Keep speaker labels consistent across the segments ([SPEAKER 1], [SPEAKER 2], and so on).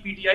[SPEAKER 1] PTI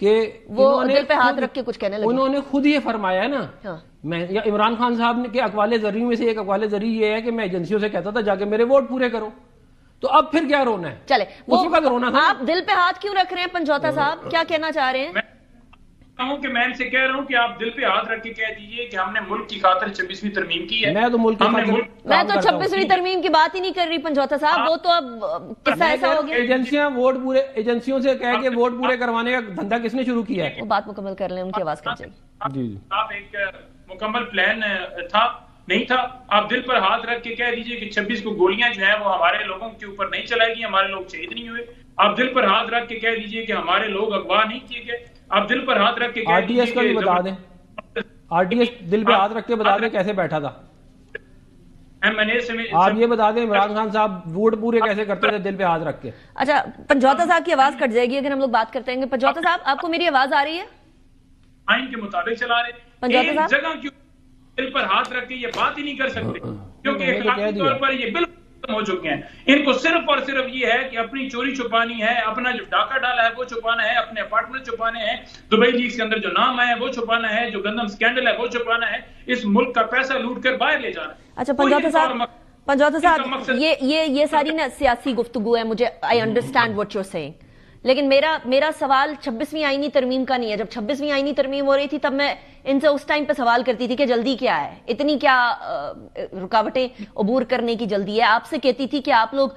[SPEAKER 2] کہ
[SPEAKER 3] وہ دل پہ ہاتھ رکھ کے کچھ کہنے لگے.
[SPEAKER 2] انہوں نے خود یہ فرمایا ہے نا, میں یا عمران خان صاحب نے کہ اقوال زرعی میں سے ایک اقوال زرعی یہ ہے کہ میں ایجنسیوں سے کہتا تھا جا کے میرے ووٹ پورے کرو, تو اب پھر کیا رونا ہے؟
[SPEAKER 3] چلے
[SPEAKER 2] اسی وقت رونا تھا.
[SPEAKER 3] آپ دل پہ ہاتھ کیوں رکھ رہے ہیں پنجوتا صاحب, کیا کہنا چاہ رہے ہیں؟
[SPEAKER 1] کہ میں ان سے کہہ رہا ہوں کہ آپ دل پہ ہاتھ رکھ کے کہہ دیجئے کہ ہم نے ملک کی خاطر 26ویں ترمیم کی ہے.
[SPEAKER 2] میں تو ملک کی خاطر
[SPEAKER 3] میں تو 26ویں ترمیم کی بات ہی نہیں کر رہی پنجوتا صاحب, وہ تو اب قصہ ایسا ہو گیا.
[SPEAKER 2] ایجنسیاں ووٹ پورے, ایجنسیوں سے کہہ کے ووٹ پورے کروانے کا دھندا کس نے شروع کیا ہے؟
[SPEAKER 3] وہ بات مکمل کر لیں, ان کی آواز کٹ جائے گی.
[SPEAKER 2] جی
[SPEAKER 1] آپ ایک مکمل پلان تھا نہیں تھا, آپ دل پر ہاتھ رکھ کے کہہ دیجئے کہ 26 کو گولیاں جو ہیں وہ ہمارے لوگوں کے اوپر نہیں چلائے گی, ہمارے لوگ شہید نہیں ہوئے. آپ دل پر ہاتھ رکھ کے کہہ دیجئے کہ ہمارے لوگ اغوا نہیں کیے گئے. آپ دل پر ہاتھ رکھ کے
[SPEAKER 2] آر ٹی ایس کا بھی بتا دیں, آر ٹی ایس دل پہ ہاتھ رکھ کے بتا دیں کیسے بیٹھا تھا. آپ یہ بتا دیں عمران خان صاحب ووٹ پورے کیسے کرتے تھے دل پہ ہاتھ رکھ کے.
[SPEAKER 3] اچھا پنجوتا صاحب کی آواز کٹ جائے گی اگر ہم لوگ بات کرتے ہیں. پنجوتا صاحب آپ کو میری آواز آ رہی ہے؟
[SPEAKER 1] آئین کے مطابق چلا رہے, ایک جگہ کیوں دل پر ہاتھ رکھ کے یہ بات ہی نہیں کر سکتے, کیونکہ اخلاقی طور پر یہ بالکل ہو چکے ہیں. ان کو صرف اور صرف یہ ہے کہ اپنی چوری چھپانی ہے, اپنا جو ڈاکہ ڈالا ہے وہ چھپانا ہے, اپنے اپارٹمنٹ چھپانے ہیں, دبئی لیکس کے اندر جو نام آیا ہے وہ چھپانا ہے, جو گندم سکینڈل ہے وہ چھپانا ہے, اس ملک کا پیسہ لوٹ کر باہر لے جانا ہے.
[SPEAKER 3] اچھا پنجوتا صاحب یہ ساری نا سیاسی گفتگو ہے, مجھے I understand what you're saying, لیکن میرا سوال 26ویں آئینی ترمیم کا نہیں ہے. جب 26ویں آئینی ترمیم ہو رہی تھی تب میں ان سے اس ٹائم پہ سوال کرتی تھی کہ جلدی کیا ہے, اتنی کیا رکاوٹیں عبور کرنے کی جلدی ہے. آپ سے کہتی تھی کہ آپ لوگ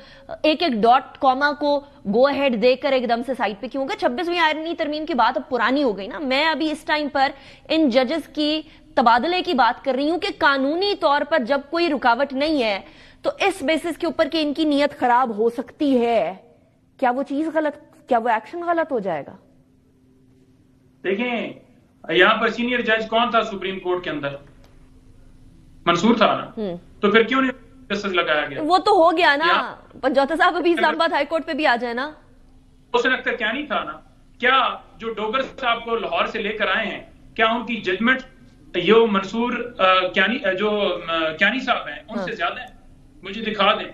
[SPEAKER 3] ایک ایک ڈاٹ کوما کو گو ہیڈ دے کر ایک دم سے سائٹ پہ کیوں گئے. 26ویں آئینی ترمیم کی بات اب پرانی ہو گئی نا. میں ابھی اس ٹائم پر ان ججز کی تبادلے کی بات کر رہی ہوں کہ قانونی طور پر جب کوئی رکاوٹ نہیں ہے تو اس بیسس کے اوپر کہ ان کی نیت خراب ہو سکتی ہے, کیا وہ چیز غلط, کیا وہ ایکشن غلط ہو جائے گا؟
[SPEAKER 1] دیکھیں یہاں پر سینئر جج کون تھا سپریم کورٹ کے اندر؟ منصور تھا نا, تو پھر کیوں نہیں جسٹس لگایا گیا؟
[SPEAKER 3] وہ تو ہو گیا نا پنجوتا صاحب, ابھی اسلام آباد ہائی کورٹ پہ بھی آ جائے نا.
[SPEAKER 1] حسین اختر کیانی تھا نا, کیا جو ڈوگر صاحب کو لاہور سے لے کر آئے ہیں کیا ان کی ججمنٹ یہ منصور جو کیانی صاحب ہیں ان سے زیادہ ہیں؟ مجھے دکھا دیں.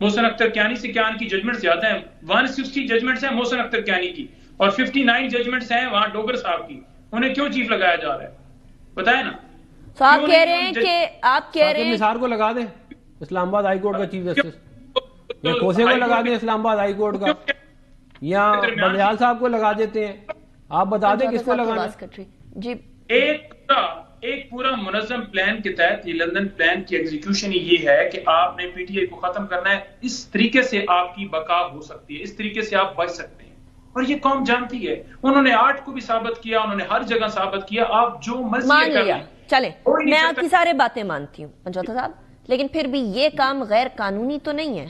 [SPEAKER 1] محسن اختر کیانی سے کیا ان کی ججمنٹ زیادہ ہیں؟ 160 ججمنٹس ہیں محسن اختر کیانی کی اور 59 ججمنٹس ہیں وہاں ڈوگر صاحب کی. انہیں کیوں چیف لگایا جا رہا ہے بتائیں نا.
[SPEAKER 3] تو آپ کہہ رہے ہیں کہ آپ کہہ رہے ہیں
[SPEAKER 2] نثار کو لگا دیں اسلام آباد ہائی کورٹ کا چیف جسٹس, یا کوسے کو لگا دیں اسلام آباد ہائی کورٹ کا, یا بندیال صاحب کو لگا دیتے ہیں. آپ بتا دیں کس کو لگانا ہے.
[SPEAKER 3] جی
[SPEAKER 1] ایک پورا منظم پلان کے تحت یہ لندن پلان کی ایگزیکیوشن یہ ہے کہ آپ نے پی ٹی آئی کو ختم کرنا ہے. اس طریقے سے آپ کی بقا ہو سکتی ہے, اس طریقے سے آپ بچ سکتے ہیں, اور یہ قوم جانتی ہے. انہوں نے 8 کو بھی ثابت کیا, انہوں نے ہر جگہ ثابت کیا. آپ جو مرضی
[SPEAKER 3] مان لیا, چلیں میں آپ کی سارے باتیں مانتی ہوں پنجوتا صاحب, لیکن پھر بھی یہ کام غیر قانونی تو نہیں ہے.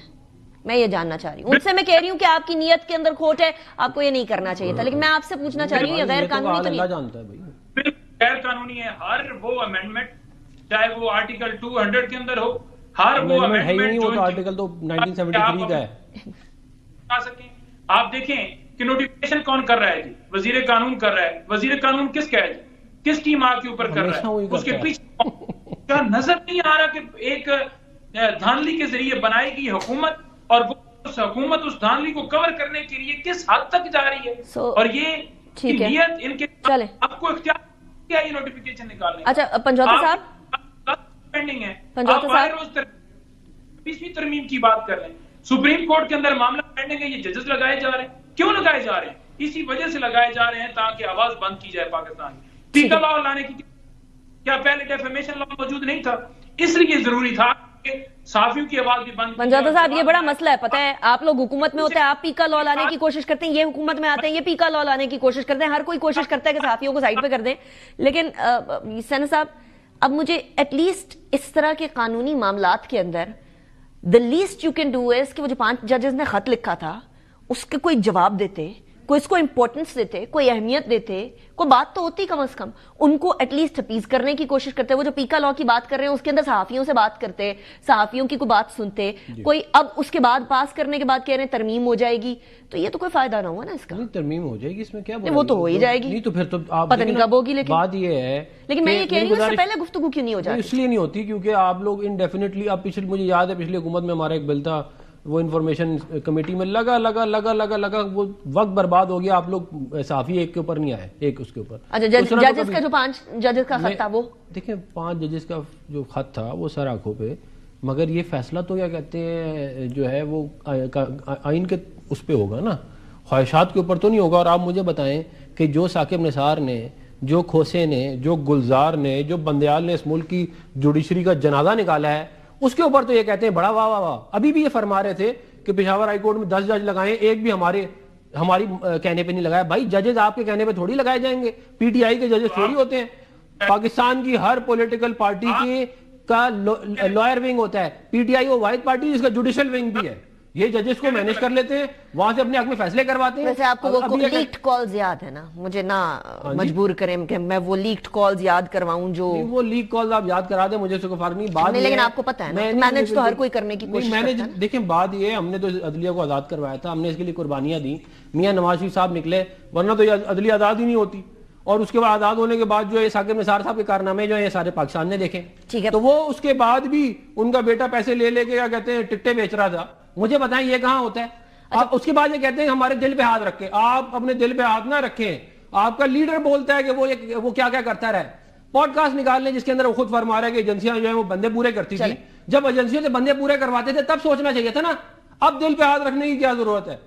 [SPEAKER 3] میں یہ جاننا چاہ رہی ہوں, ان سے میں کہہ رہی ہوں کہ آپ کی نیت کے اندر کھوٹ ہے, آپ کو یہ نہیں کرنا چاہیے تھا, لیکن میں آپ سے پوچھنا چاہ رہی ہوں یہ غیر قانونی تو نہیں.
[SPEAKER 1] غیر قانونی ہے ہر وہ امینڈمنٹ, چاہے وہ آرٹیکل 200 کے اندر ہو, ہر وہ امینڈمنٹ جو
[SPEAKER 2] آرٹیکل تو 1973 کا ہے.
[SPEAKER 1] آپ دیکھیں کہ نوٹیفیکیشن کون کر رہا ہے جی؟ وزیر قانون کر رہا ہے. وزیر قانون کس کا ہے جی؟ کس کی ماں کے اوپر کر رہا ہے؟ اس کے پیچھے کیا نظر نہیں آ رہا کہ ایک دھاندلی کے ذریعے بنائی گئی حکومت, اور اس حکومت اس دھاندلی کو کور کرنے کے لیے کس حد تک جا رہی ہے, اور یہ نیت ان کے آپ کو اختیار کیا یہ نوٹیفیکیشن نکالنے.
[SPEAKER 3] اچھا پنجوتا صاحب
[SPEAKER 1] پینڈنگ ہے, آپ باہر روز 20ویں ترمیم کی بات کر رہے ہیں, سپریم کورٹ کے اندر معاملہ پینڈنگ ہے, یہ ججز لگائے جا رہے ہیں. کیوں لگائے جا رہے ہیں؟ اسی وجہ سے لگائے جا رہے ہیں تاکہ آواز بند کی جائے پاکستان کی. پیکا لا لانے کی کیا پہلے ڈیفیمیشن لا موجود نہیں تھا؟ اس لیے ضروری تھا کہ صحافیوں کی آواز بھی بند.
[SPEAKER 3] پنجوتا صاحب یہ بڑا مسئلہ ہے, پتہ ہے آپ لوگ حکومت میں ہوتے ہیں, آپ پیکا لا لانے کی کوشش کرتے ہیں, یہ حکومت میں آتے ہیں یہ پیکا لا لانے کی کوشش کرتے ہیں, ہر کوئی کوشش کرتا ہے کہ صحافیوں کو سائڈ پہ کر دیں. لیکن سینا صاحب اب مجھے ایٹ لیسٹ اس طرح کے قانونی معاملات کے اندر the least you can do is کہ وہ جو 5 ججز نے خط لکھا تھا اس کے کوئی جواب دیتے, کوئی اس کو امپورٹنس دیتے, کوئی اہمیت دیتے, کوئی بات تو ہوتی کم از کم, ان کو ایٹ لیسٹ اپیز کرنے کی کوشش کرتے. وہ جو پیکا لا کی بات کر رہے ہیں اس کے اندر صحافیوں سے بات کرتے, صحافیوں کی کوئی بات سنتے, کوئی اب اس کے بعد پاس کرنے کے بعد کہہ رہے ہیں ترمیم ہو جائے گی, تو یہ تو کوئی فائدہ نہ ہوا نا اس کا.
[SPEAKER 2] ترمیم ہو جائے گی اس میں کیا,
[SPEAKER 3] وہ تو ہو ہی جائے گی,
[SPEAKER 2] نہیں تو پھر تو
[SPEAKER 3] پتہ نہیں کب ہوگی. لیکن
[SPEAKER 2] بات یہ ہے,
[SPEAKER 3] لیکن میں یہ کہہ رہی ہوں اس سے پہلے گفتگو کیوں نہیں ہو جاتی؟
[SPEAKER 2] اس لیے نہیں ہوتی کیونکہ آپ لوگ انڈیفینیٹلی, اب مجھے یاد ہے پچھلی حکومت میں ہمارا ایک بل تھا وہ انفارمیشن کمیٹی میں لگا وہ وقت برباد ہو گیا. آپ لوگ صحافی ایک کے اوپر نہیں آئے, ایک اس کے اوپر.
[SPEAKER 3] اچھا ججز کا جو 5 ججز کا خط تھا وہ
[SPEAKER 2] دیکھیں 5 ججز کا جو خط تھا وہ سر آنکھوں پہ, مگر یہ فیصلہ تو کیا کہتے ہیں جو ہے وہ آئین کے اس پہ ہوگا نا, خواہشات کے اوپر تو نہیں ہوگا. اور آپ مجھے بتائیں کہ جو ثاقب نثار نے, جو کھوسے نے, جو گلزار نے, جو بندیال نے اس ملک کی جوڈیشری کا جنازہ نکالا ہے, اس کے اوپر تو یہ کہتے ہیں بڑا واہ واہ واہ. ابھی بھی یہ فرما رہے تھے کہ پشاور ہائی کورٹ میں 10 جج لگائیں, ایک بھی ہماری کہنے پہ نہیں لگایا. بھائی ججز آپ کے کہنے پہ تھوڑی لگائے جائیں گے, پی ٹی آئی کے ججز تھوڑی ہوتے ہیں. پاکستان کی ہر پولیٹیکل پارٹی کی کا لائر ونگ ہوتا ہے, پی ٹی آئی وہ واحد پارٹی جس کا جوڈیشل ونگ بھی ہے. یہ ججز کو مینج کر لیتے ہیں, وہاں سے اپنے حق میں فیصلے کرواتے ہیں.
[SPEAKER 3] ویسے آپ کو وہ لیکڈ کالز یاد ہے نا, مجھے نہ مجبور کریں کہ میں وہ لیکڈ کالز یاد کرواؤں جو
[SPEAKER 2] وہ لیک کالز آپ یاد کرا دیں, مجھے اس کو فرق نہیں. بات
[SPEAKER 3] لیکن آپ کو پتہ ہے نا مینج تو ہر کوئی کرنے کی کوشش کرتا ہے.
[SPEAKER 2] دیکھیں بات یہ ہے, ہم نے تو عدلیہ کو آزاد کروایا تھا, ہم نے اس کے لیے قربانیاں دی. میاں نواز شریف صاحب نکلے, ورنہ تو یہ عدلیہ آزاد ہی نہیں ہوتی. اور اس کے بعد آزاد ہونے کے بعد جو ہے ثاقب نثار صاحب کے کارنامے جو ہیں سارے پاکستان نے دیکھے. تو وہ اس کے بعد بھی ان کا بیٹا پیسے لے کے کیا کہتے ہیں ٹکٹیں بیچ رہا تھا. مجھے بتائیں یہ کہاں ہوتا ہے؟ آپ اس کے بعد یہ کہتے ہیں ہمارے دل پہ ہاتھ رکھیں. آپ اپنے دل پہ ہاتھ نہ رکھیں. آپ کا لیڈر بولتا ہے کہ وہ کیا کیا کرتا رہے. پوڈ کاسٹ نکال لیں جس کے اندر وہ خود فرما رہا ہے کہ ایجنسیاں جو ہیں وہ بندے پورے کرتی تھی. جب ایجنسیوں سے بندے پورے کرواتے تھے تب سوچنا چاہیے تھا نا, اب دل پہ ہاتھ رکھنے کی کیا ضرورت ہے؟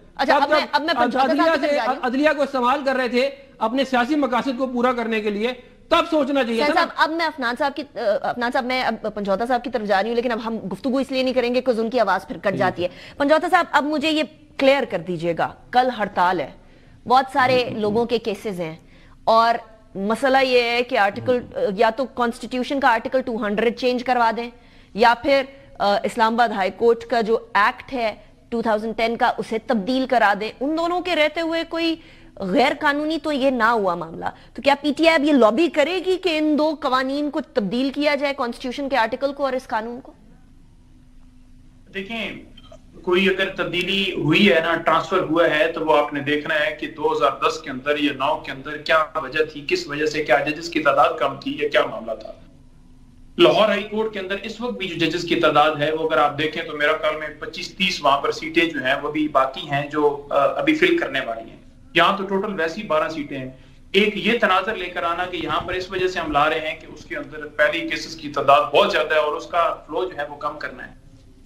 [SPEAKER 2] عدلیہ کو استعمال کر رہے تھے اپنے سیاسی مقاصد کو پورا کرنے کے لیے, تب سوچنا چاہیے تھا.
[SPEAKER 3] اب میں افنان صاحب میں پنجوتا صاحب کی طرف جا رہی ہوں, لیکن اب ہم گفتگو اس لیے نہیں کریں گے کہ ان کی آواز پھر کٹ جاتی ہے. پنجوتا صاحب اب مجھے یہ کلیئر کر دیجئے گا, کل ہڑتال ہے, بہت سارے لوگوں کے کیسز ہیں, اور مسئلہ یہ ہے کہ آرٹیکل یا تو کانسٹیٹیوشن کا آرٹیکل 200 چینج کروا دیں, یا پھر اسلام آباد ہائی کورٹ کا جو ایکٹ ہے 2010 کا اسے تبدیل کرا دیں. ان دونوں کے رہتے ہوئے کوئی غیر قانونی تو یہ نہ ہوا معاملہ, تو کیا پی ٹی آئی اب یہ لابی کرے گی کہ ان 2 قوانین کو تبدیل کیا جائے, کانسٹیٹیوشن کے آرٹیکل کو اور اس قانون کو؟
[SPEAKER 1] دیکھیں کوئی اگر تبدیلی ہوئی ہے نا, ٹرانسفر ہوا ہے, تو وہ آپ نے دیکھنا ہے کہ 2010 کے اندر یا 9 کے اندر کیا وجہ تھی, کس وجہ سے, کیا ججز کی تعداد کم تھی یا کیا معاملہ تھا. لاہور ہائی کورٹ کے اندر اس وقت بھی جو ججز کی تعداد ہے وہ اگر آپ دیکھیں تو میرا خیال میں 25-30 وہاں پر سیٹیں جو ہیں وہ بھی باقی ہیں جو ابھی فل کرنے والی ہیں. یہاں تو ٹوٹل ویسی 12 سیٹیں ہیں. ایک یہ تناظر لے کر آنا کہ یہاں پر اس وجہ سے ہم لا رہے ہیں کہ اس کے اندر پہلی کیسز کی تعداد بہت زیادہ ہے اور اس کا فلو جو ہے وہ کم کرنا ہے.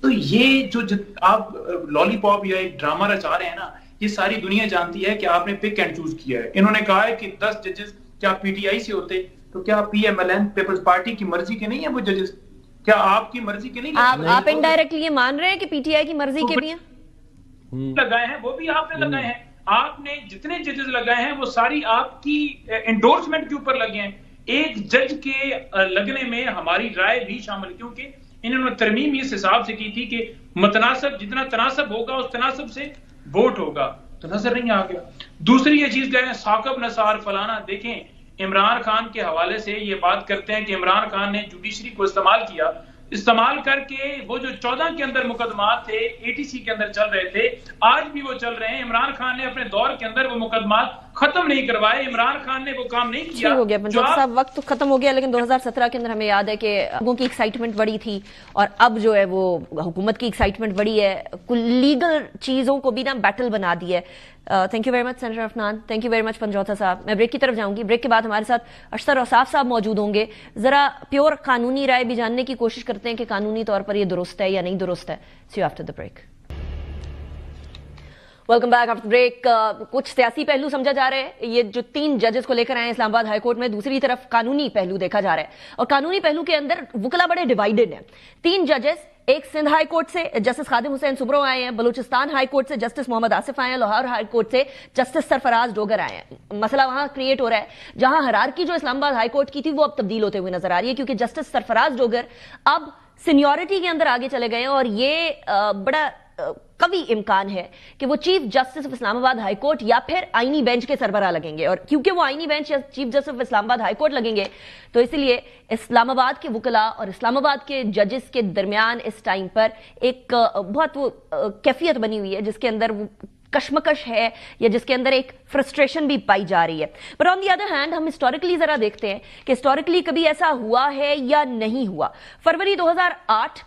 [SPEAKER 1] تو یہ جو آپ لالی پاپ یا ایک ڈرامہ رچا رہے ہیں نا, یہ ساری دنیا جانتی ہے کہ آپ نے پک اینڈ چوز کیا ہے. انہوں نے کہا ہے کہ 10 ججز کیا پی ٹی آئی سے ہوتے, تو کیا P M L N Peoples Party کی مرضی کے نہیں ہیں وہ ججز؟ کیا آپ کی مرضی کے نہیں؟
[SPEAKER 3] آپ انڈائریکٹلی یہ مان رہے ہیں کہ پی ٹی آئی کی مرضی کے بھی ہیں
[SPEAKER 1] لگائے ہیں, وہ بھی آپ نے لگائے ہیں. آپ نے جتنے ججز لگائے ہیں وہ ساری آپ کی انڈورسمنٹ کے اوپر لگے ہیں. ایک جج کے لگنے میں ہماری رائے بھی شامل, کیونکہ انہوں نے ترمیم اس حساب سے کی تھی کہ متناسب جتنا تناسب ہوگا اس تناسب سے ووٹ ہوگا, تو نظر نہیں آ گیا. دوسری یہ چیز کہیں ثاقب نثار فلانا, دیکھیں عمران خان کے حوالے سے یہ بات کرتے ہیں کہ عمران خان نے جوڈیشری کو استعمال کر کے وہ جو 14 کے اندر مقدمات تھے اے ٹی سی کے اندر چل رہے تھے, آج بھی وہ چل رہے ہیں. عمران خان نے اپنے دور کے اندر وہ مقدمات ختم نہیں کروائے, عمران خان نے وہ کام نہیں کیا.
[SPEAKER 3] ہو گیا پنجاب صاحب, وقت تو ختم ہو گیا, لیکن 2017 کے اندر ہمیں یاد ہے کہ لوگوں کی ایکسائٹمنٹ بڑی تھی, اور اب جو ہے وہ حکومت کی ایکسائٹمنٹ بڑی ہے, لیگل چیزوں کو بھی نا بیٹل بنا دی ہے. Thank you very much senator Afnan, thank you very much Panjota صاحب. میں بریک کی طرف جاؤں گی. بریک کے بعد ہمارے ساتھ اشتر اوصاف صاحب موجود ہوں گے. ذرا پیور قانونی رائے بھی جاننے کی کوشش کرتے ہیں کہ قانونی طور پر یہ درست ہے یا نہیں درست ہے. See you after the break. Welcome back after break. کچھ سیاسی پہلو سمجھا جا رہے ہیں یہ جو 3 ججز کو لے کر آئے ہیں اسلام آباد ہائی کورٹ میں, دوسری طرف قانونی پہلو دیکھا جا رہا ہے, اور قانونی پہلو کے اندر وکلا بڑے ڈیوائیڈڈ ہیں. 3 ججز, ایک سندھ ہائی کورٹ سے جسٹس خادم حسین سبرو آئے ہیں, بلوچستان ہائی کورٹ سے جسٹس محمد آصف آئے ہیں, لاہور ہائی کورٹ سے جسٹس سرفراز ڈوگر آئے ہیں. مسئلہ وہاں کریٹ ہو رہا ہے جہاں ہرارکی جو اسلام آباد ہائی کورٹ کی تھی وہ اب تبدیل ہوتے ہوئے نظر آ رہی ہے, کیونکہ جسٹس سرفراز ڈوگر اب سینیورٹی کے اندر آگے چلے گئے ہیں, اور یہ بڑا قوی امکان ہے کہ وہ چیف جسٹس آف اسلام آباد ہائی کورٹ یا پھر آئینی بینچ کے سربراہ لگیں گے. اور کیونکہ وہ آئینی بینچ یا چیف جسٹس آف اسلام آباد ہائی کورٹ لگیں گے, تو اس لیے اسلام آباد کے وکلا اور اسلام آباد کے ججز کے درمیان اس ٹائم پر ایک بہت وہ کیفیت بنی ہوئی ہے جس کے اندر وہ کشمکش ہے, یا جس کے اندر ایک فرسٹریشن بھی پائی جا رہی ہے. پر آن دی ادر ہینڈ ہم ہسٹوریکلی ذرا دیکھتے ہیں کہ ہسٹوریکلی کبھی ایسا ہوا ہے یا نہیں ہوا. فروری 2008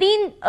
[SPEAKER 3] 3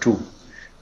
[SPEAKER 4] 2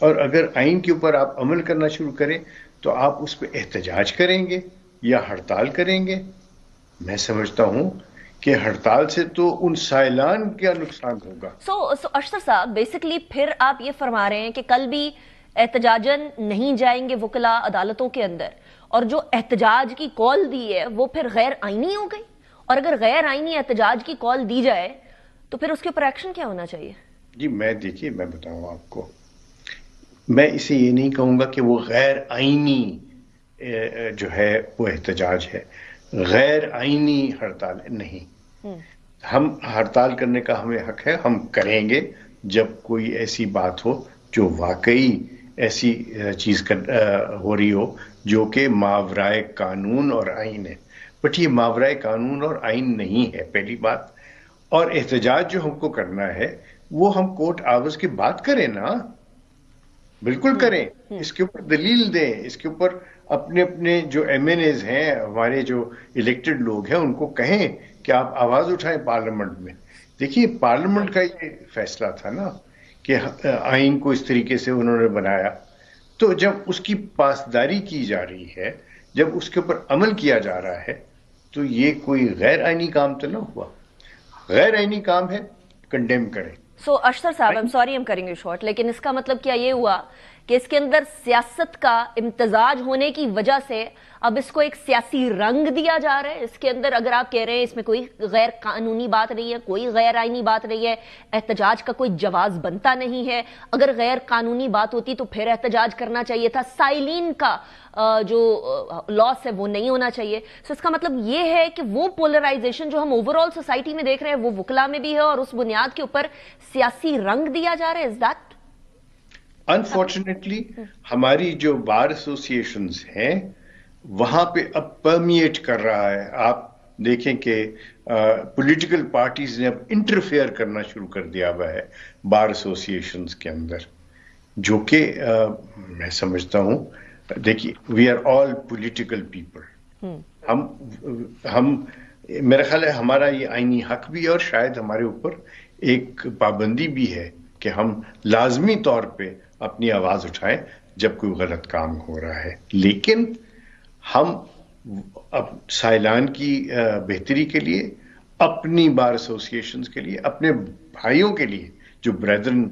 [SPEAKER 4] اور اگر آئین کے اوپر آپ عمل کرنا شروع کریں تو آپ اس پہ احتجاج کریں گے یا ہڑتال کریں گے. میں سمجھتا ہوں کہ ہڑتال سے تو ان سائلان کا نقصان ہوگا.
[SPEAKER 3] سو اشرف صاحب بیسکلی پھر آپ یہ فرما رہے ہیں کہ کل بھی احتجاجن نہیں جائیں گے وکلاء عدالتوں کے اندر، اور جو احتجاج کی کال دی ہے وہ پھر غیر آئینی ہو گئی، اور اگر غیر آئینی احتجاج کی کال دی جائے تو پھر اس کے اوپر ایکشن کیا ہونا چاہیے؟
[SPEAKER 4] جی دیکھیے میں بتاؤں آپ کو، میں اسے یہ نہیں کہوں گا کہ وہ غیر آئینی جو ہے وہ احتجاج ہے، غیر آئینی ہڑتال نہیں. ہم ہڑتال کرنے کا ہمیں حق ہے، ہم کریں گے جب کوئی ایسی بات ہو جو واقعی ایسی چیز ہو رہی ہو جو کہ ماورائے قانون اور آئین ہے. بٹ یہ ماورائے قانون اور آئین نہیں ہے پہلی بات. اور احتجاج جو ہم کو کرنا ہے وہ ہم کورٹ آورز کی بات کریں نا، بالکل کریں، اس کے اوپر دلیل دیں، اس کے اوپر اپنے اپنے جو ایم این ایز ہیں، ہمارے جو الیکٹڈ لوگ ہیں، ان کو کہیں کہ آپ آواز اٹھائیں پارلیمنٹ میں. دیکھیے پارلیمنٹ کا یہ فیصلہ تھا نا کہ آئین کو اس طریقے سے انہوں نے بنایا، تو جب اس کی پاسداری کی جا رہی ہے، جب اس کے اوپر عمل کیا جا رہا ہے، تو یہ کوئی غیر آئینی کام تو نہ ہوا. غیر آئینی کام ہے، کنڈیم کریں.
[SPEAKER 3] سو اشتر صاحب I'm sorry I'm cutting you short، لیکن اس کا مطلب کیا یہ ہوا کہ اس کے اندر سیاست کا امتزاج ہونے کی وجہ سے اب اس کو ایک سیاسی رنگ دیا جا رہا ہے؟ اس کے اندر اگر آپ کہہ رہے ہیں اس میں کوئی غیر قانونی بات نہیں ہے، کوئی غیر آئینی بات نہیں ہے، احتجاج کا کوئی جواز بنتا نہیں ہے، اگر غیر قانونی بات ہوتی تو پھر احتجاج کرنا چاہیے تھا، سائلین کا جو لاس ہے وہ نہیں ہونا چاہیے. سو اس کا مطلب یہ ہے کہ وہ پولرائزیشن جو ہم اوور آل سوسائٹی میں دیکھ رہے ہیں وہ وکلا میں بھی ہے، اور اس بنیاد کے اوپر سیاسی رنگ دیا جا رہا ہے. از دیٹ
[SPEAKER 4] انفارچونیٹلی ہماری جو بار ایسوسیشنز ہیں وہاں پہ اب پرمیٹ کر رہا ہے. آپ دیکھیں کہ پولیٹیکل پارٹیز نے اب انٹرفیئر کرنا شروع کر دیا ہوا ہے بار ایسوسیشنز کے اندر، جو کہ میں سمجھتا ہوں، دیکھیے we are all political people. ہم میرا خیال ہے ہمارا یہ آئینی حق بھی ہے، اور شاید ہمارے اوپر ایک پابندی بھی ہے کہ ہم لازمی طور پہ اپنی آواز اٹھائیں جب کوئی غلط کام ہو رہا ہے. لیکن ہم سائلان کی بہتری کے لیے، اپنی بار ایسوسیشنز کے لیے، اپنے بھائیوں کے لیے جو بریدرن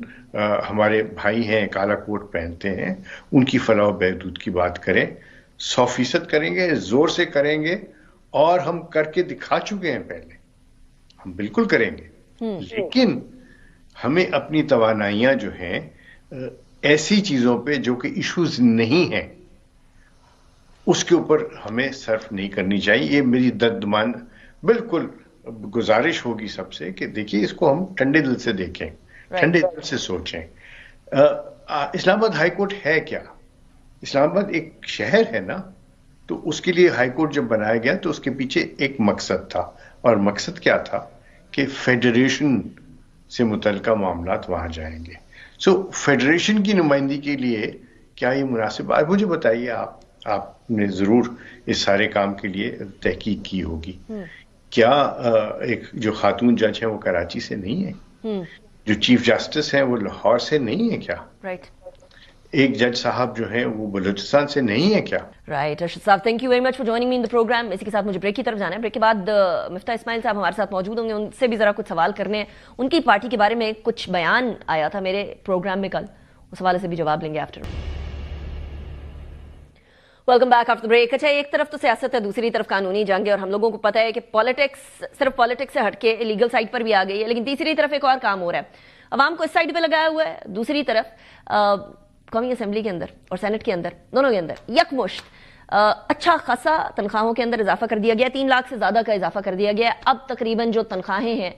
[SPEAKER 4] ہمارے بھائی ہیں کالا کوٹ پہنتے ہیں، ان کی فلاح و بہبود کی بات کریں. 100% کریں گے، زور سے کریں گے، اور ہم کر کے دکھا چکے ہیں پہلے، ہم بالکل کریں گے. لیکن ہمیں اپنی توانائیاں جو ہیں ایسی چیزوں پہ جو کہ ایشوز نہیں ہیں اس کے اوپر ہمیں صرف نہیں کرنی چاہیے. یہ میری دردمان بالکل گزارش ہوگی سب سے کہ دیکھیے اس کو ہم ٹھنڈے دل سے دیکھیں، ٹھنڈے دل سے سوچیں. اسلام آباد ہائی کورٹ ہے کیا؟ اسلام آباد ایک شہر ہے نا، تو اس کے لیے ہائی کورٹ جب بنایا گیا تو اس کے پیچھے ایک مقصد تھا، اور مقصد کیا تھا کہ فیڈریشن سے متعلقہ معاملات وہاں جائیں گے. سو فیڈریشن کی نمائندگی کے لیے کیا یہ مناسب؟ آپ مجھے بتائیے، آپ نے ضرور اس سارے کام کے لیے تحقیق کی ہوگی. کیا ایک جو خاتون جج ہیں وہ کراچی سے نہیں ہے؟ جو چیف جسٹس ہیں وہ لاہور سے نہیں ہے کیا؟ ایک جج صاحب جو ہیں وہ بلوچستان سے نہیں ہے کیا؟
[SPEAKER 3] رائٹ. ارشد صاحب thank you very much for joining me in the program. اسی کے ساتھ مجھے بریک کی طرف جانا ہے. بریک کے بعد مفتاح اسماعیل صاحب ہمارے ساتھ موجود ہوں گے، ان سے بھی ذرا کچھ سوال کرنے ہیں. ان کی پارٹی کے بارے میں کچھ بیان آیا تھا میرے پروگرام میں کل، اس حوالے سے بھی جواب لیں گے after. Welcome back after break. اچھا، ایک طرف تو سیاست ہے، دوسری طرف قانونی جنگ ہے، اور ہم لوگوں کو پتہ ہے کہ پالیٹکس صرف پالیٹکس سے ہٹ کے لیگل سائڈ پر بھی آ گئی ہے. لیکن تیسری طرف ایک اور کام ہو رہا ہے، عوام کو اس سائڈ پہ لگایا ہوا ہے، دوسری طرف قومی اسمبلی کے اندر اور سینٹ کے اندر، دونوں کے اندر یکمشت اچھا خاصا تنخواہوں کے اندر اضافہ کر دیا گیا. 3 لاکھ سے زیادہ کا اضافہ کر دیا گیا. اب تقریباً جو تنخواہیں ہیں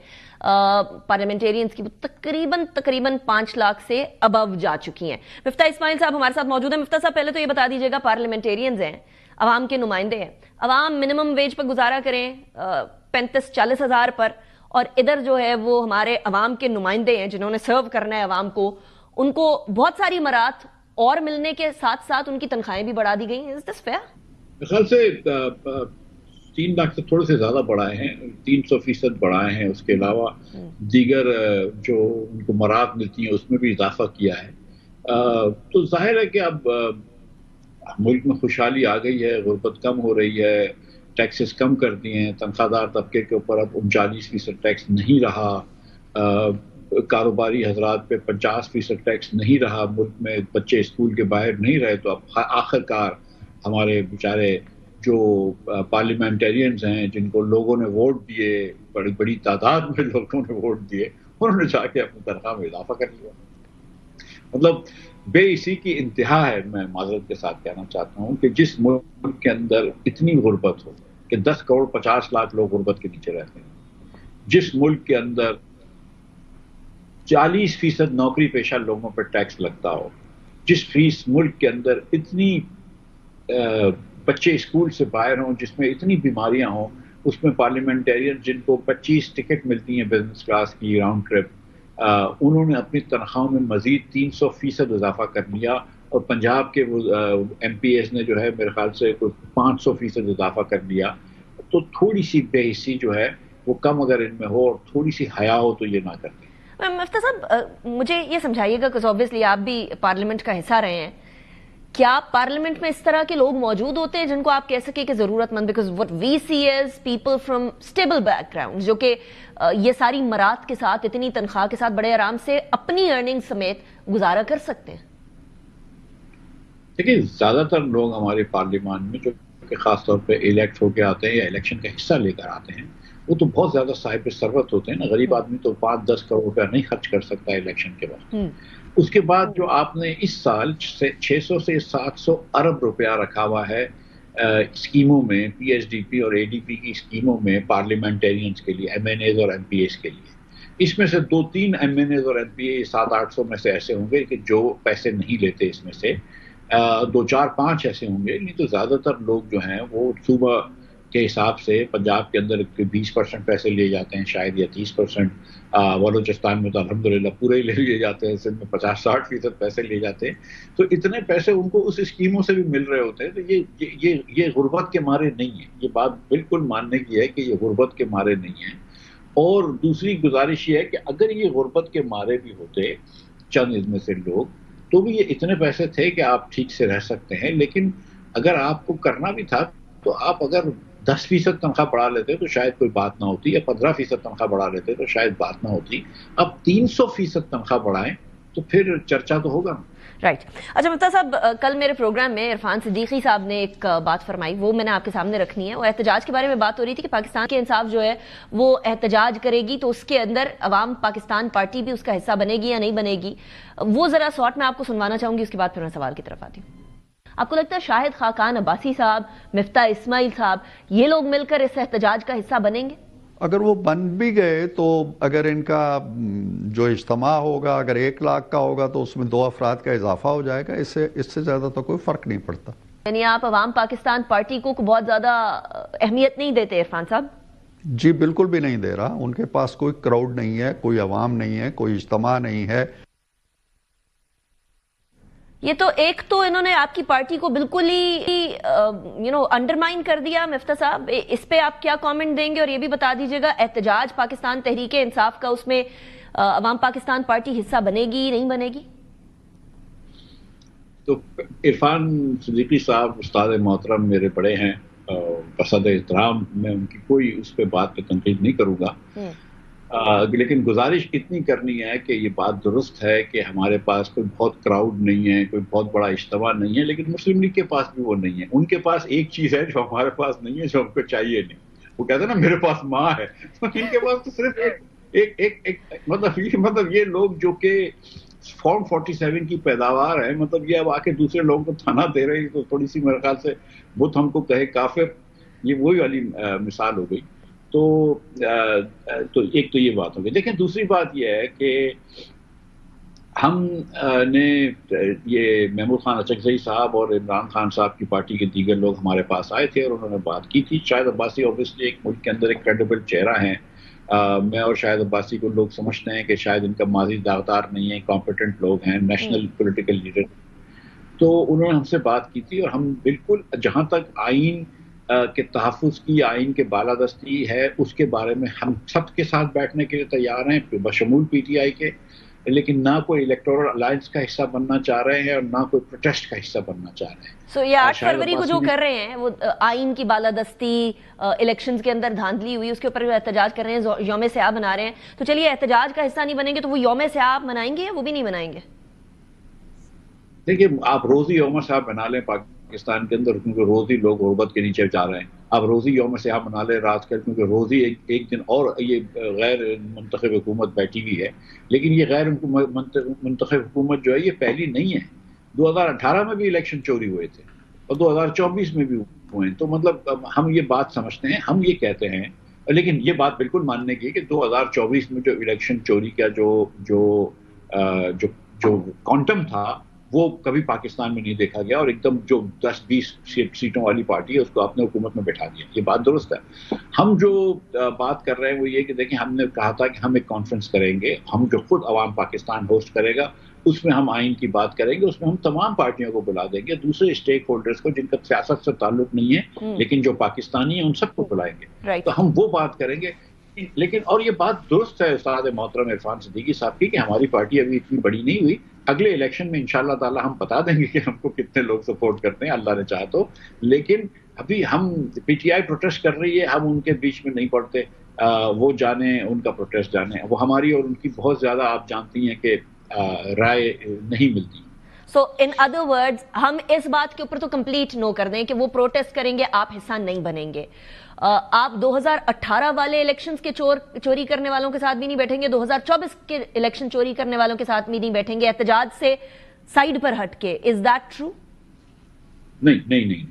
[SPEAKER 3] پارلیمنٹیرینز کی وہ تقریباً 5 لاکھ سے ابو جا چکی ہیں. مفتاح اسماعیل صاحب ہمارے ساتھ موجود ہیں. مفتاح صاحب پہلے تو یہ بتا دیجیے گا، پارلیمنٹیرینز ہیں، عوام کے نمائندے ہیں، عوام منیمم ویج پر گزارا کریں 35-40 ہزار پر، اور ادھر جو ہے وہ ہمارے عوام کے نمائندے ہیں جنہوں نے سرو کرنا ہے عوام کو، ان کو بہت ساری مرات اور ملنے کے ساتھ ساتھ ان کی تنخواہیں بھی بڑھا دی گئی ہیں. Is this fair؟
[SPEAKER 5] میرے خیال سے 3 لاکھ سے تھوڑے سے زیادہ بڑھائے ہیں، 300% بڑھائے ہیں. اس کے علاوہ دیگر جو ان کو مراد ملتی ہیں اس میں بھی اضافہ کیا ہے. تو ظاہر ہے کہ اب ملک میں خوشحالی آ گئی ہے، غربت کم ہو رہی ہے، ٹیکسز کم کر دیے ہیں، تنخواہ دار طبقے کے اوپر اب 39% ٹیکس نہیں رہا، کاروباری حضرات پہ 50% ٹیکس نہیں رہا، ملک میں بچے اسکول کے باہر نہیں رہے، تو اب آخر کار ہمارے بیچارے جو پارلیمنٹیرینز ہیں جن کو لوگوں نے ووٹ دیے، بڑی بڑی تعداد میں لوگوں نے ووٹ دیے، انہوں نے جا کے اپنی تنخواہ میں اضافہ کر لیا. مطلب بے اسی کی انتہا ہے. میں معذرت کے ساتھ کہنا چاہتا ہوں کہ جس ملک کے اندر اتنی غربت ہو کہ 10 کروڑ 50 لاکھ لوگ غربت کے نیچے رہتے ہیں، جس ملک کے اندر 40% نوکری پیشہ لوگوں پر ٹیکس لگتا ہو، جس ملک کے اندر اتنی بچے اسکول سے باہر ہوں، جس میں اتنی بیماریاں ہوں، اس میں پارلیمنٹیرین جن کو 25 ٹکٹ ملتی ہیں بزنس کلاس کی راؤنڈ ٹرپ، انہوں نے اپنی تنخواہوں میں مزید 300% اضافہ کر لیا، اور پنجاب کے وہ ایم پی ایز نے جو ہے میرے خیال سے 500% اضافہ کر لیا. تو تھوڑی سی بے حسی جو ہے وہ کم اگر ان میں ہو اور تھوڑی سی حیا ہو تو یہ نہ کریں.
[SPEAKER 3] مفتی صاحب مجھے یہ سمجھائیے گا کہ obviously آپ بھی پارلیمنٹ کا حصہ رہے ہیں، کیا پارلیمنٹ میں اس طرح کے لوگ موجود ہوتے ہیں جن کو آپ کہہ سکیں کہ ضرورت مند، because what we see is people from stable backgrounds جو کہ یہ ساری مراد کے ساتھ، اتنی تنخواہ کے ساتھ بڑے آرام سے اپنی ارننگ سمیت گزارا کر سکتے ہیں؟
[SPEAKER 5] دیکھیے زیادہ تر لوگ ہمارے پارلیمان میں جو کہ خاص طور پہ الیکٹ ہو کے آتے ہیں یا الیکشن کا حصہ لے کر آتے ہیں، وہ تو بہت زیادہ صاحب ثروت ہوتے ہیں نا. غریب آدمی تو 5-10 کروڑ روپیہ نہیں خرچ کر سکتا الیکشن کے وقت. اس کے بعد جو آپ نے اس سال 600 سے 700 ارب روپیہ رکھا ہوا ہے اسکیموں میں، پی ایچ ڈی پی اور اے ڈی پی کی اسکیموں میں پارلیمنٹیرینز کے لیے، ایم این ایز اور ایم پی ایز کے لیے، اس میں سے 2-3 ایم این ایز اور ایم پی اے 700-800 میں سے ایسے ہوں گے کہ جو پیسے نہیں لیتے، اس میں سے 2-4-5 ایسے ہوں گے. نہیں تو زیادہ تر لوگ جو ہیں وہ صوبہ کے حساب سے پنجاب کے اندر 20% پیسے لیے جاتے ہیں شاید، یا 30%. بلوچستان میں تو الحمدللہ پورے ہی لے لیے جاتے ہیں، سندھ میں 50-60% پیسے لیے جاتے ہیں. تو اتنے پیسے ان کو اس اسکیموں سے بھی مل رہے ہوتے ہیں. تو یہ غربت کے مارے نہیں ہے. یہ بات بالکل ماننے کی ہے کہ یہ غربت کے مارے نہیں ہے. اور دوسری گزارش یہ ہے کہ اگر یہ غربت کے مارے بھی ہوتے چند ان میں سے لوگ، تو بھی یہ اتنے پیسے تھے کہ آپ ٹھیک سے رہ سکتے ہیں. لیکن اگر آپ کو کرنا بھی تھا تو آپ اگر 10% تنخواہ بڑھا لیتے تو شاید کوئی بات نہ ہوتی، یا 15% تنخواہ بڑھا لیتے تو شاید بات نہ ہوتی. اب 300% تنخواہ بڑھائیں تو پھر چرچا تو ہوگا.
[SPEAKER 3] رائٹ. اچھا مفتی صاحب، کل میرے پروگرام میں عرفان صدیقی صاحب نے ایک بات فرمائی، وہ میں نے آپ کے سامنے رکھنی ہے. وہ احتجاج کے بارے میں بات ہو رہی تھی کہ پاکستان کے انصاف جو ہے وہ احتجاج کرے گی تو اس کے اندر عوام پاکستان پارٹی بھی اس کا حصہ بنے گی یا نہیں بنے گی. وہ ذرا شارٹ میں آپ کو سنوانا چاہوں گی، اس کے بعد پھر میں سوال کی طرف آتی ہوں. آپ کو لگتا ہے شاہد خاقان عباسی صاحب، مفتاح اسماعیل صاحب، یہ لوگ مل کر اس احتجاج کا حصہ بنیں گے؟
[SPEAKER 6] اگر وہ بن بھی گئے تو اگر ان کا جو اجتماع ہوگا اگر 1 لاکھ کا ہوگا تو اس میں 2 افراد کا اضافہ ہو جائے گا. اس سے زیادہ تو کوئی فرق نہیں پڑتا.
[SPEAKER 3] یعنی آپ عوام پاکستان پارٹی کو بہت زیادہ اہمیت نہیں دیتے عرفان صاحب؟
[SPEAKER 6] جی بالکل بھی نہیں دے رہا. ان کے پاس کوئی کراؤڈ نہیں ہے، کوئی عوام نہیں ہے، کوئی اجتماع نہیں ہے.
[SPEAKER 3] یہ تو ایک تو انہوں نے آپ کی پارٹی کو بالکل ہی انڈرمائن کر دیا. مفتاح صاحب اس پہ آپ کیا کامنٹ دیں گے؟ اور یہ بھی بتا دیجیے گا احتجاج پاکستان تحریک انصاف کا، اس میں عوام پاکستان پارٹی حصہ بنے گی نہیں بنے گی؟
[SPEAKER 5] تو عرفان صدیقی صاحب استاد محترم میرے بڑے ہیں، بصد احترام میں ان کی کوئی اس پہ بات پہ تنقید نہیں کروں گا. لیکن گزارش اتنی کرنی ہے کہ یہ بات درست ہے کہ ہمارے پاس کوئی بہت کراؤڈ نہیں ہے، کوئی بہت بڑا اجتماع نہیں ہے، لیکن مسلم لیگ کے پاس بھی وہ نہیں ہے. ان کے پاس ایک چیز ہے جو ہمارے پاس نہیں ہے، جو ہم کو چاہیے نہیں. وہ کہتے ہیں نا میرے پاس ماں ہے، ان کے پاس تو صرف ایک مطلب یہ لوگ جو کہ فارم 47 کی پیداوار ہے، مطلب یہ اب آ کے دوسرے لوگوں کو تھانہ دے رہے ہیں، تو تھوڑی سی میرے خیال سے بت ہم کو کہے کافر، یہ وہی والی مثال ہو گئی. تو ایک تو یہ بات ہو گئی. دیکھیں دوسری بات یہ ہے کہ ہم نے یہ محمود خان اچکزئی صاحب اور عمران خان صاحب کی پارٹی کے دیگر لوگ ہمارے پاس آئے تھے اور انہوں نے بات کی تھی. شاہد عباسی اوبیسلی ایک ملک کے اندر ایک کریڈیبل چہرہ ہیں. میں اور شاہد عباسی کو لوگ سمجھتے ہیں کہ شاید ان کا ماضی داغدار نہیں ہے، کمپیٹنٹ لوگ ہیں، نیشنل پولیٹیکل لیڈر. تو انہوں نے ہم سے بات کی تھی اور ہم بالکل جہاں تک آئین کے تحفظ کی، آئین کے بالادستی ہے، اس کے بارے میں ہم سب کے ساتھ بیٹھنے کے لیے تیار ہیں بشمول پی ٹی آئی کے. لیکن نہ کوئی الیکٹورل الائنس کا حصہ بننا چاہ رہے ہیں اور نہ کوئی پروٹیسٹ کا حصہ بننا چاہ رہے ہیں.
[SPEAKER 3] سو یہ 8 فروری کو جو کر رہے ہیں وہ آئین کی بالادستی، الیکشنز کے اندر دھاندلی ہوئی، اس کے اوپر احتجاج کر رہے ہیں، یوم سیاہ بنا رہے ہیں. تو چلیے احتجاج کا حصہ نہیں بنیں گے تو وہ یوم سیاہ منائیں گے یا وہ بھی نہیں منائیں گے؟
[SPEAKER 5] دیکھیے آپ روزی یوم سیاہ بنا لیں پاکستان کے اندر، کیونکہ روزی لوگ غربت کے نیچے جا رہے ہیں. آپ روزی یوم سیاہ بنا لیں رات کا، کیونکہ روزی ایک دن اور یہ غیر منتخب حکومت بیٹھی ہوئی ہے. لیکن یہ غیر منتخب حکومت جو ہے یہ پہلی نہیں ہے. 2018 میں بھی الیکشن چوری ہوئے تھے اور 2024 میں بھی ہوئے ہیں. تو مطلب ہم یہ بات سمجھتے ہیں، ہم یہ کہتے ہیں، لیکن یہ بات بالکل ماننے کی کہ 2024 میں جو الیکشن چوری کا جو کوانٹم تھا وہ کبھی پاکستان میں نہیں دیکھا گیا، اور ایک دم جو 10-20 سیٹوں والی پارٹی ہے اس کو آپ نے حکومت میں بٹھا دیا. یہ بات درست ہے. ہم جو بات کر رہے ہیں وہ یہ کہ دیکھیں ہم نے کہا تھا کہ ہم ایک کانفرنس کریں گے، ہم جو خود عوام پاکستان ہوسٹ کرے گا، اس میں ہم آئین کی بات کریں گے، اس میں ہم تمام پارٹیوں کو بلا دیں گے، دوسرے اسٹیک ہولڈرز کو جن کا سیاست سے تعلق نہیں ہے لیکن جو پاکستانی ہیں ان سب کو بلائیں گے. تو ہم وہ بات کریں گے. لیکن اور یہ بات درست ہے استاد محترم عرفان صدیقی صاحب کی کہ ہماری پارٹی ابھی اتنی بڑی نہیں ہوئی. اگلے الیکشن میں انشاءاللہ تعالی ہم بتا دیں گے کہ ہم کو کتنے لوگ سپورٹ کرتے ہیں، اللہ نے چاہا تو. لیکن ابھی ہم پی ٹی آئی پروٹیسٹ کر رہی ہے، ہم ان کے بیچ میں نہیں پڑتے. وہ جانیں ان کا پروٹیسٹ جانیں، وہ ہماری اور ان کی بہت زیادہ آپ جانتی ہیں کہ رائے نہیں ملتی.
[SPEAKER 3] سو ان ادر ورڈز ہم اس بات کے اوپر تو کمپلیٹ نو کر دیں کہ وہ پروٹیسٹ کریں گے، آپ حصہ نہیں بنیں گے. آپ 2018 والے الیکشنز کے چوری کرنے والوں کے ساتھ بھی نہیں بیٹھیں گے، 2024 کے الیکشن چوری کرنے والوں کے ساتھ بھی نہیں بیٹھیں گے، احتجاج سے سائیڈ پر ہٹ کے. Is that true?
[SPEAKER 5] نہیں.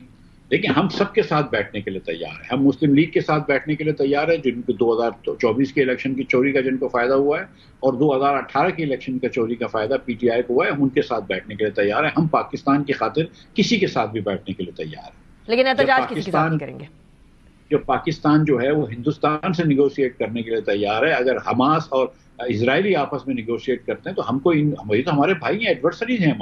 [SPEAKER 5] لیکن ہم سب کے ساتھ بیٹھنے کے لیے تیار ہیں. ہم مسلم لیگ کے ساتھ بیٹھنے کے لیے تیار ہیں جن کو 2024 کے الیکشن کی چوری کا جن کو فائدہ ہوا ہے، اور 2018 کے الیکشن کا چوری کا فائدہ پی ٹی آئی کو ہوا ہے، ان کے ساتھ بیٹھنے کے لیے تیار ہیں. ہم پاکستان کی خاطر کسی کے ساتھ بھی بیٹھنے کے لیے تیار ہیں.
[SPEAKER 3] لیکن احتجاج کسی کے ساتھ نہیں کریں گے.
[SPEAKER 5] جو پاکستان جو ہے وہ ہندوستان سے نیگوشیٹ کرنے کے لیے تیار ہے. اگر حماس اور اسرائیلی آپس میں نیگوشیٹ کرتے ہیں تو ہم کو تو ہمارے بھائی ہیں، ایڈورسریز ہیں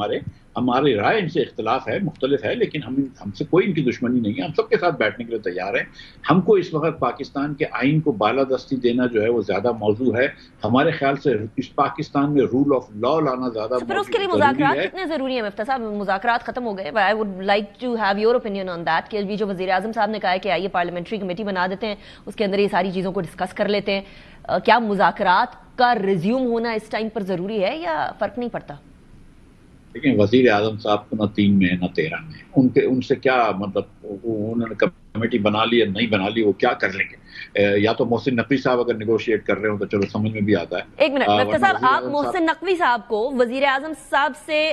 [SPEAKER 5] ہماری رائے ان سے اختلاف ہے، مختلف ہے، لیکن ہم سے کوئی ان کی دشمنی نہیں ہے. ہم سب کے ساتھ بیٹھنے کے لیے تیار ہیں. ہم کو اس وقت پاکستان کے آئین کو بالادستی دینا جو ہے وہ زیادڈ موضوع ہے. ہمارے خیال سے اس پاکستان میں رول آف لا لانا زیادہ
[SPEAKER 3] پھر اس کے لیے مذاکرات کتنے ضروری ہیں مفتی صاحب؟ مذاکرات ختم ہو گئے. I would like to have your opinion on that کہ جو وزیر اعظم صاحب نے کہا ہے کہ آئیے پارلیمنٹری کمیٹی بنا دیتے ہیں، اس کے اندر یہ ساری چیزوں کو ڈسکس کر لیتے ہیں. کیا مذاکرات کا ریزیوم ہونا اس ٹائم پر ضروری ہے یا فرق نہیں پڑتا؟
[SPEAKER 5] دیکھیں وزیر اعظم صاحب کو نہ 3 میں نہ 13 میں ان سے کیا مطلب، انہوں نے کمیٹی بنا لی یا نہیں بنا لی، وہ کیا کر لیں گے؟ یا تو محسن نقوی صاحب اگر نیگوشیٹ کر رہے ہوں تو چلو سمجھ میں بھی آتا ہے.
[SPEAKER 3] ایک منٹ مفتی صاحب، آپ محسن نقوی صاحب کو وزیر اعظم صاحب سے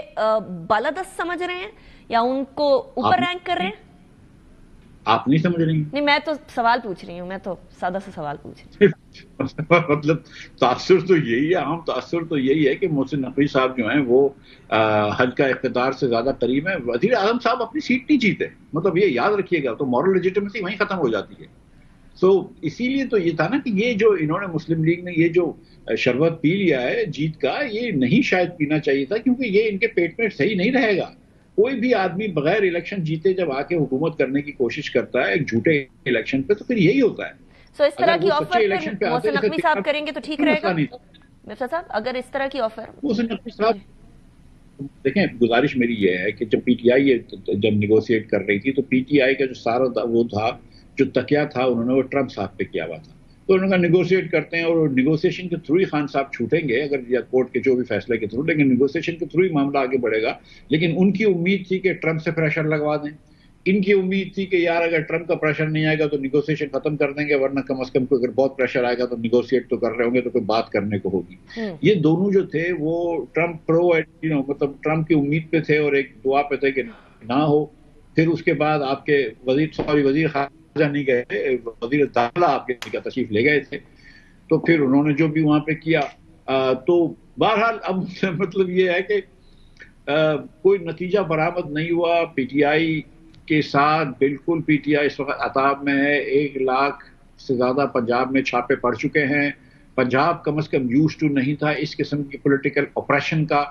[SPEAKER 3] بالادست سمجھ رہے ہیں یا ان کو اوپر رینک کر رہے ہیں؟
[SPEAKER 5] آپ نہیں سمجھ رہی؟ نہیں،
[SPEAKER 3] میں تو سوال پوچھ رہی ہوں، میں تو سادہ سا سوال پوچھ رہی ہوں.
[SPEAKER 5] مطلب تاثر تو یہی ہے، عام تاثر تو یہی ہے کہ محسن نقوی صاحب جو ہیں وہ حج کا اقتدار سے زیادہ قریب ہیں. وزیر اعظم صاحب اپنی سیٹ نہیں جیتے، مطلب یہ یاد رکھیے گا. تو مورل لیجیٹمیسی وہیں ختم ہو جاتی ہے. سو اسی لیے تو یہ تھا نا کہ یہ جو انہوں نے مسلم لیگ نے یہ جو شربت پی لیا ہے جیت کا، یہ نہیں شاید پینا چاہیے تھا، کیونکہ یہ ان کے پیٹ میں صحیح نہیں رہے گا. کوئی بھی آدمی بغیر الیکشن جیتے جب آ کے حکومت کرنے کی کوشش کرتا ہے ایک جھوٹے الیکشن پہ، تو پھر یہی ہوتا ہے.
[SPEAKER 3] سو اس طرح کی آفر محسن نقوی صاحب کریں گے تو ٹھیک رہے گا مفتی صاحب؟ اگر اس طرح کی آفر
[SPEAKER 5] محسن نقوی صاحب، دیکھیں گزارش میری یہ ہے کہ جب پی ٹی آئی جب نیگوشیٹ کر رہی تھی تو پی ٹی آئی کا جو سارا وہ تھا، جو تکیہ تھا، انہوں نے وہ ٹرمپ صاحب پہ کیا ہوا تھا. تو انہوں نے نیگوشیٹ کرتے ہیں اور نیگوشیشن کے تھرو ہی خان صاحب چھوٹیں گے، اگر یا کورٹ کے جو بھی فیصلے کے تھرو، لیکن نیگوشیشن کے تھرو ہی معاملہ آگے بڑھے گا. لیکن ان کی امید تھی کہ ٹرمپ سے پریشر لگوا دیں. ان کی امید تھی کہ یار اگر ٹرمپ کا پریشر نہیں آئے گا تو نیگوشیشن ختم کر دیں گے، ورنہ کم از کم اگر بہت پریشر آئے گا تو نیگوشیٹ تو کر رہے ہوں گے تو کوئی بات کرنے کو ہوگی. یہ دونوں جو تھے وہ ٹرمپ مطلب ٹرمپ کی امید پہ تھے اور ایک دعا پہ تھے کہ نہ ہو. پھر اس کے بعد آپ کے وزیر خارجہ نہیں گئے، وزیر داخلہ آپ کے کا تشریف لے گئے تھے. تو پھر انہوں نے جو بھی وہاں پہ کیا، تو بہرحال اب مطلب یہ ہے کہ کوئی نتیجہ برآمد نہیں ہوا. پی ٹی آئی کے ساتھ بالکل پی ٹی آئی اس وقت عطاب میں ہے. 1 لاکھ سے زیادہ پنجاب میں چھاپے پڑ چکے ہیں. پنجاب کم از کم یوز ٹو نہیں تھا اس قسم کی پولیٹیکل آپریشن کا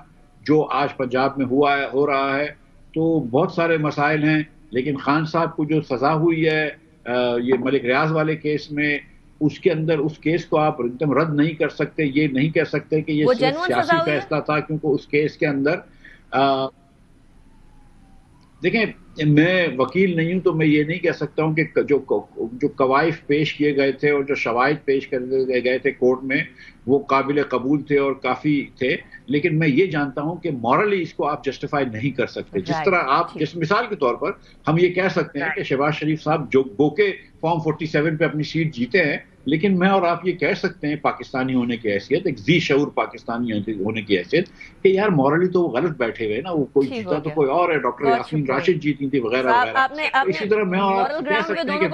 [SPEAKER 5] جو آج پنجاب میں ہو رہا ہے. تو بہت سارے مسائل ہیں، لیکن خان صاحب کو جو سزا ہوئی ہے یہ ملک ریاض والے کیس میں، اس کے اندر اس کیس کو آپ ایک دم رد نہیں کر سکتے. یہ نہیں کہہ سکتے کہ یہ صرف سیاسی فیصلہ تھا, کیونکہ اس کیس کے اندر دیکھیں میں وکیل نہیں ہوں تو میں یہ نہیں کہہ سکتا ہوں کہ جو قوائف پیش کیے گئے تھے اور جو شواہد پیش کر گئے تھے کورٹ میں وہ قابل قبول تھے اور کافی تھے, لیکن میں یہ جانتا ہوں کہ مورلی اس کو آپ جسٹیفائی نہیں کر سکتے. جس طرح آپ جس مثال کے طور پر ہم یہ کہہ سکتے ہیں کہ شہباز شریف صاحب جو گوکے فارم 47 پہ اپنی سیٹ جیتے ہیں, لیکن میں اور آپ یہ کہہ سکتے ہیں پاکستانی ہونے کی حیثیت, ایک ذی شعور پاکستانی ہونے کی حیثیت, کہ یار مورلی تو وہ غلط بیٹھے ہوئے نا, وہ کوئی جیتا تو کوئی اور ہے, ڈاکٹر یاسمین راشد جیتی تھی وغیرہ وغیرہ. اسی طرح میں اور آپ کہہ سکتے ہیں کہ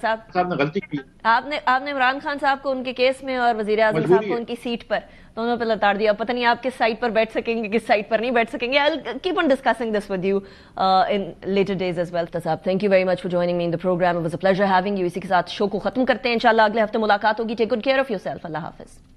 [SPEAKER 5] صاحب نے غلطی کی.
[SPEAKER 3] آپ نے عمران خان صاحب کو ان کے کیس میں اور وزیر اعظم صاحب کو ان کی سیٹ پر دونوں پہ لتاڑ دیا. پتہ نہیں آپ کس سائٹ پر بیٹھ سکیں گے, کس سائٹ پر نہیں بیٹھ سکیں گے. I'll keep on discussing this with you in later days as well. صاحب thank you very much for joining me in the program. It was a pleasure having you. اسی کے ساتھ شو کو ختم کرتے ہیں. انشاءاللہ اگلے ہفتے ملاقات ہوگی. Take good care of yourself. اللہ حافظ.